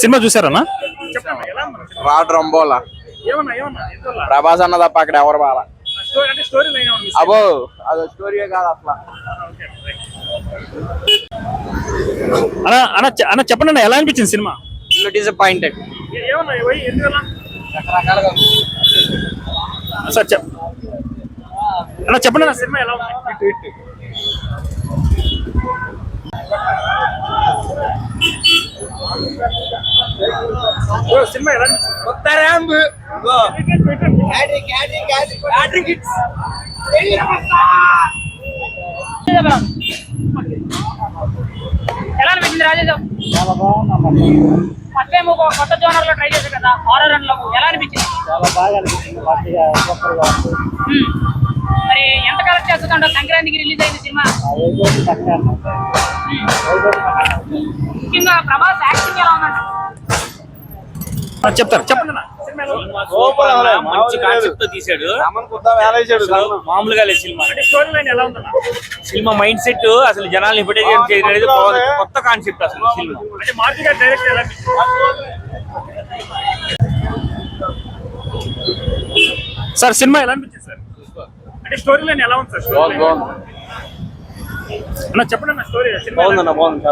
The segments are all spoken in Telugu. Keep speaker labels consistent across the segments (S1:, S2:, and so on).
S1: సినిమా చూసారన్నా?
S2: రాడ్ రంబోలా ప్రభాస్ అన్న తప్ప అక్కడ ఎవరు బాల. అబో అది స్టోరీయే కాదు అసలు.
S1: అన్న చెప్పండి, ఎలా అనిపించింది సినిమా?
S2: డిసప్పాయింటెడ్.
S1: సార్ చెప్పండి అన్న, సినిమా ఎలా ఉంది? సినిమా ఎలా కొత్త ర్యాంప్
S3: ఎలా అనిపించింది రాజేష్? చాలా బాగుంది. ఫస్ట్ టైం ఒక కొత్త జోనర్ లో ట్రై చేశారు కదా, హారర్ లో ఎలా అనిపించింది?
S4: చాలా బాగా అనిపించింది.
S3: మరి ఎంత కలెక్ట్ చేస్తుందంట? సంక్రాంతికి రిలీజ్ అయింది సినిమా. ముఖ్యంగా ప్రభాస్ యాక్టింగ్ ఎలా ఉందంట?
S1: చెప్పండి.
S5: మంచి కాన్సెప్ట్ తో తీసాడు, మామూలుగా లేదు సినిమా. సినిమా మైండ్ సెట్ అసలు జనాల్ని హిప్నటైజ్ చేయడం అనేది కొత్త కాన్సెప్ట్ అసలు సినిమా.
S1: సార్ సినిమా ఎలా అనిపించింది సార్? అంటే స్టోరీ లైన్ ఎలా ఉంది సార్? చెప్పండి అన్న, స్టోరీ
S2: బాగుందన్న, బాగుంది.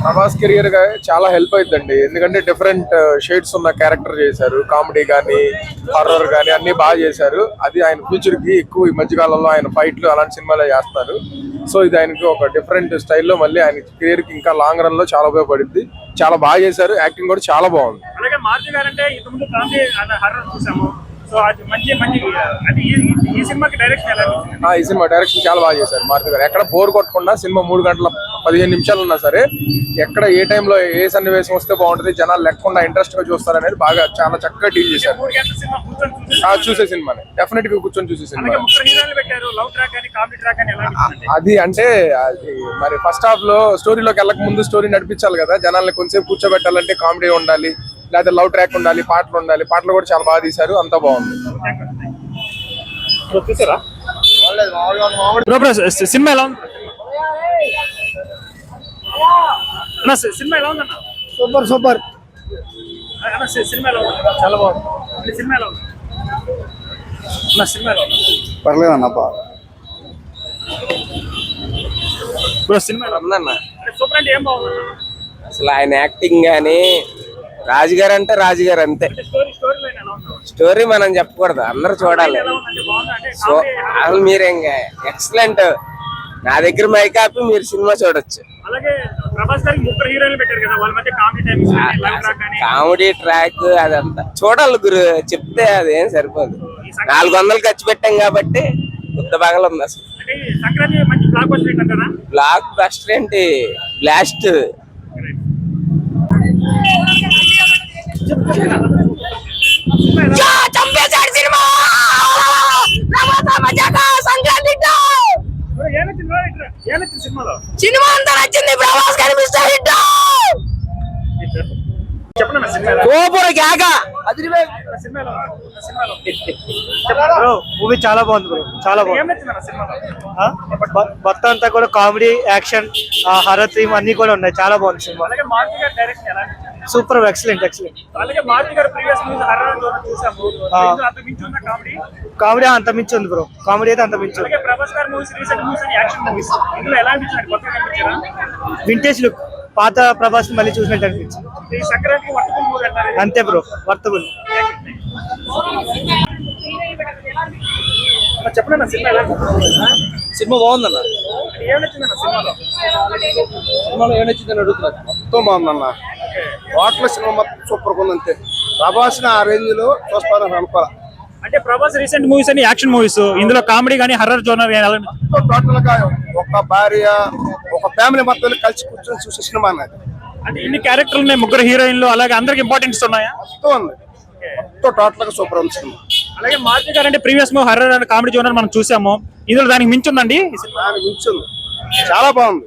S2: ప్రభాస్ కెరియర్ గా చాలా హెల్ప్ అవుతుందండి. ఎందుకంటే డిఫరెంట్ షేడ్స్ ఉన్న క్యారెక్టర్ చేశారు. కామెడీ కానీ హారర్ కానీ అన్ని బాగా చేశారు. అది ఆయన ఫ్యూచర్ కి ఎక్కువ ఈ మధ్యకాలంలో ఆయన ఫైట్లు అలాంటి సినిమాలే చేస్తారు. సో ఇది ఆయనకి ఒక డిఫరెంట్ స్టైల్లో మళ్ళీ ఆయన కెరియర్ కి ఇంకా లాంగ్ రన్ లో చాలా ఉపయోగపడింది. చాలా బాగా చేశారు. యాక్టింగ్ కూడా చాలా బాగుంది.
S1: అలాగే మారుతి గారు అంటే ఇంతకుముందు కామెడీ హారర్ చూసాము. సో అది మంచి అంటే ఈ సినిమాకి డైరెక్షన్ ఎలా?
S2: ఈ సినిమా డైరెక్షన్ చాలా బాగా చేశారు మారుతి గారు. ఎక్కడ బోర్ కొట్టకుండా సినిమా 3 గంటల 15 నిమిషాలు ఉన్నా సరే ఎక్కడ ఏ టైంలో ఏ సన్నివేశం వస్తే బాగుంటుంది, జనాలు లేకుండా ఇంట్రెస్ట్ గా చూస్తారు అనేది బాగా చాలా చక్కగా డీల్ చేశారు. చూసే సినిమాని డెఫినెట్ గా కూర్చొని చూసే సినిమా. అది అంటే అది మరి ఫస్ట్ హాఫ్ లో స్టోరీలోకి వెళ్ళక ముందు స్టోరీ నడిపించాలి కదా, జనాల్ని కొంచెంసేపు కూర్చోబెట్టాలంటే కామెడీ ఉండాలి, లేదా లవ్ ట్రాక్ ఉండాలి, పాటలు ఉండాలి. పాటలు కూడా చాలా బాగా తీశారు, అంతా బాగుంది.
S1: సినిమా ఎలా ఉంది? సినిమా ఎలా ఉందన్న?
S4: Super super.
S1: సినిమా ఎలా ఉంది? చాలా బాగుంది. సినిమా ఎలా ఉంది? సినిమా ఎలా ఉంది?
S4: పర్లేదన్న
S1: సినిమా
S2: ఉందన్న.
S1: సూపర్ అంటే ఏం బాగుంది
S2: అసలు ఆయన యాక్టింగ్ గానీ, రాజుగారు అంటే రాజుగారు అంతే. స్టోరీ మనం చెప్పకూడదు, అందరూ చూడాలి. సో అసలు మీరు ఇంకా ఎక్సలెంట్. నా దగ్గర మైక్ ఆపి మీరు సినిమా చూడొచ్చు. కామెడీ ట్రాక్ అదంతా చూడాలి గురు, చెప్తే అదేం సరిపోదు. 400 ఖర్చు పెట్టాం కాబట్టి కొత్త బాగా ఉంది అసలు. బ్లాక్ బస్టర్ ఏంటి, బ్లాస్ట్.
S3: చంపేశాడు సినిమా. సినిమా అంతా నచ్చింది. ప్రభాస్ కనిపిస్తాడు.
S4: మూవీ చాలా బాగుంది బ్రో, చాలా బాగుంది. మొత్తం అంతా కూడా కామెడీ, యాక్షన్, హర్రర్ థీమ్ అన్ని కూడా ఉన్నాయి. చాలా బాగుంది సినిమా. Super, excellent. కామెడీ అంత మించి ఉంది బ్రో, కామెడీ అయితే అంత మించి ఉంది. వింటేజ్ లుక్, పాత ప్రభాస్ మళ్ళీ చూసినట్టు అనిపించింది. అంతే బ్రో, వర్తబుల్.
S2: సినిమా బాగుందన్న. సినిమాలో ఏం నచ్చిందని అడుగుతున్నారు. మొత్తం బాగుందన్న. వాటిలో సినిమా మొత్తం సూపర్ ఉంది. అంతే ప్రభాస్ ఆ రేంజ్ లో చూస్తారని అనుకోవాలి.
S1: అంటే ప్రభాస్ రీసెంట్ మూవీస్ అని యాక్షన్ మూవీస్, ఇందులో కామెడీ కానీ హర్రర్ జోనర్
S2: టోటల్ గా ఒక భార్య ఒక ఫ్యామిలీ మొత్తం కలిసి కూర్చొని చూసే సినిమా అన్నది.
S1: అంటే ఇన్ని క్యారెక్టర్లు ఉన్నాయి, 3 హీరోయిన్లు, అలాగే అందరికి ఇంపార్టెన్స్ ఉన్నాయా?
S2: మొత్తం ఉంది, మొత్తం టోటల్ గా సూపర్ ఉంది సినిమా.
S1: అలాగే మారుతి గారు అంటే previous movie horror and comedy genre మనం చూసాము, ఇందులో దానికి మించి ఉందండి.
S2: దానికి మించి ఉంది, చాలా బాగుంది.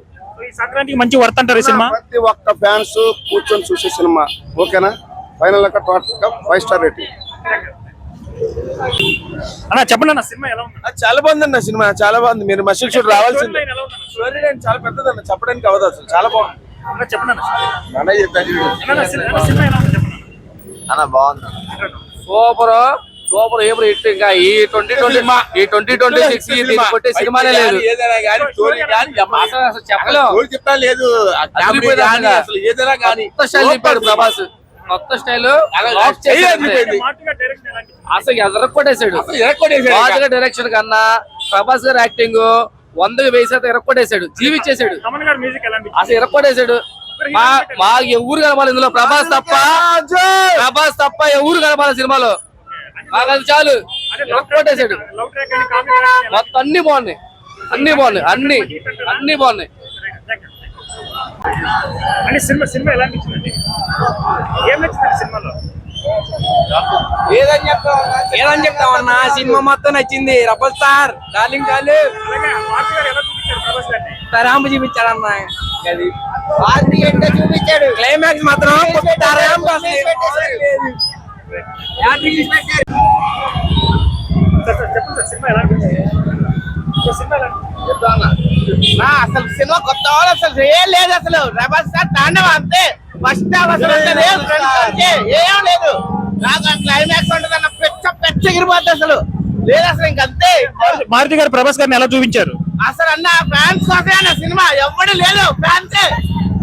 S1: ఈ సంక్రాంతికి మంచి వర్త్ అంటారు ఈ సినిమా.
S2: ప్రతి ఒక్క ఫ్యాన్స్ కూర్చొని చూసే సినిమా. ఓకేనా? ఫైనల్ గా టోటల్ గా 5 స్టార్ రేటింగ్.
S1: అన్న చెప్పండి అన్న సినిమా ఎలా ఉంది?
S2: చాలా బాగుంది అన్న సినిమా, చాలా బాగుంది. మీరు మసల్ షూట్ రావాల్సింది.
S1: Storyline ఎలా ఉందన్న?
S2: స్టోరీ లైన్ చాలా పెద్దదన్న, చెప్పడానికి అవ్వదు అసలు. చాలా బాగుంది.
S1: అన్న చెప్పండి అన్న.
S2: అన్నయ్య చెప్పాను.
S1: అన్న సినిమా ఎలా ఉంది చెప్పండి
S2: అన్న బాగుంది.
S6: సూపర్ సూపర్ ఏపర్ హిట్. ఇంకా ఈ 2026 కొట్టే సినిమానే లేదు.
S2: ఏదైనా కానీ స్టోరీ కానీ
S6: అసలు చెప్పలేం.
S2: స్టోరీ చెప్తా లేదు.
S6: అదిరిపోయింది
S2: అసలు ఏదైనా కానీ
S6: కొత్త స్టైల్ చెప్పాడు ప్రభాస్. కొత్త స్టైల్
S1: మార్తిగా డైరెక్షన్ ఎలా అనిపించింది?
S6: అసలు ఎర్రకొట్టేశాడు. బాగా డైరెక్షన్ కన్నా ప్రభాస్ గారి యాక్టింగ్ 100కి 1000 ఎర్రకొట్టేశాడు. జీవిచ్చేసాడు.
S1: తమన్ గారి మ్యూజిక్ ఎలా అనిపించింది?
S6: అసలు ఎర్రకొట్టేశాడు. మా ఎవరు కనపాలి ఇందులో. ప్రభాస్ తప్ప ఎవరు కనపాలి సినిమాలో. మాకు అది చాలు. ఎర్రకొట్టేశాడు.
S1: లవ్ ట్రాక్ అని కామెడీ ట్రాక్ ఎలా
S6: మొత్తం అన్ని బాగున్నాయి. అన్ని బాగున్నాయి.
S1: అని సినిమా ఎలా అనిపించిందండి? ఏం నచ్చింది సినిమాలో?
S6: ఏదని చెప్తామన్నా సినిమా మొత్తం నచ్చింది. రబల్ స్టార్ డార్లింగ్
S1: అలాగే మార్తి గారు ఎలా చూపించారు ప్రభాస్ గారిని?
S6: రాంబు చూపించాడన్నా. అది చూపించాడు. క్లైమాక్స్ మాత్రం
S1: చెప్పండి సార్ సినిమా ఎలా అనిపించింది? సినిమా ఎలా అనిపించింది?
S6: అసలు సినిమా కొత్త వాళ్ళు అసలు ఏం లేదు. అసలు ప్రభాస్ సార్ తాండవ అంతే. ఫస్ట్ అసలు ఏం లేదు. నాకు క్లైమాక్స్ ఉంటుందన్న పెచ్చ ఎగిరిపోద్ది. అసలు లేదు అసలు ఇంకంతే.
S1: మారుతి గారు ప్రభాస్ గారిని ఎలా చూపించారు?
S6: అసలు అన్న ఫ్యాన్స్ కోసమే అన్న సినిమా. ఎవడు లేదు ఫ్యాన్స్.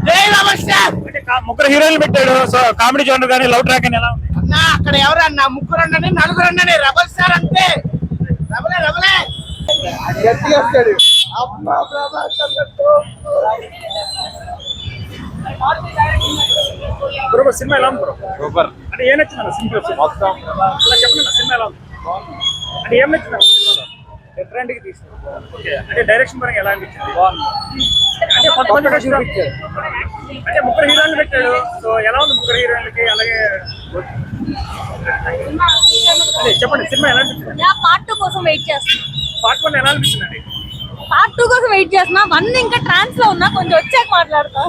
S6: జై ప్రభాస్ సార్.
S1: అంటే ముగ్గురు హీరోయిన్లు పెట్టాడు. సో కామెడీ జోనర్ కానీ లవ్ ట్రాక్ అని ఎలా ఉంది?
S6: అన్న అక్కడ ఎవరు అన్న ముగ్గురు అండి నలుగురు అండి. రబల్ స్టార్ అంతే. రబలే
S1: బ్రో సినిమా ఎలా ఉంది బ్రో? సూపర్. అంటే ఏం నచ్చింది సినిమా మొత్తం? అలా చెప్పండి సినిమా ఎలా ఉంది? అంటే ఏం నచ్చింది సినిమాలో? డిఫరెంట్ గా తీసుకున్నారు. ఓకే. అంటే డైరెక్షన్ పరంగా ఎలా అనిపించింది? అంటే కొంతమంది అంటే ముగ్గురు హీరోయిన్లు పెట్టాడు. సో ఎలా ఉంది ముగ్గురు హీరోయిన్లకి? అలాగే అదే చెప్పండి సినిమా ఎలా అనిపించింది?
S7: పార్ట్ 2 కోసం వెయిట్ చేస్తున్నా.
S1: పార్ట్ 1 ఎలా అనిపించిందండి?
S7: పార్ట్ 2 కోసం వెయిట్ చేస్తున్నా. 1 ఇంకా ట్రాన్స్ లో ఉన్నా, కొంచెం వచ్చాక మాట్లాడతా.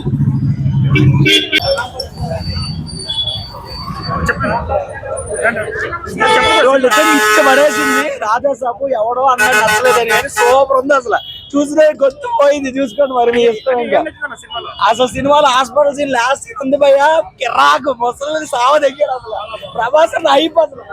S4: పడేసింది రాజా సాబు. ఎవడో అన్నాడు నచ్చలేదని, కానీ సూపర్ ఉంది. అసలు చూసిన గొంతు పోయింది. చూసుకోండి మరి మీ ఇష్టం. ఇంకా అసలు సినిమాలో హాస్పిటల్ సీన్ లాస్ట్ సీన్ ఉంది భయ్య. కిరాకు ముసలి సావ దగ్గర అసలు ప్రభాస్ అయిపోతుంది.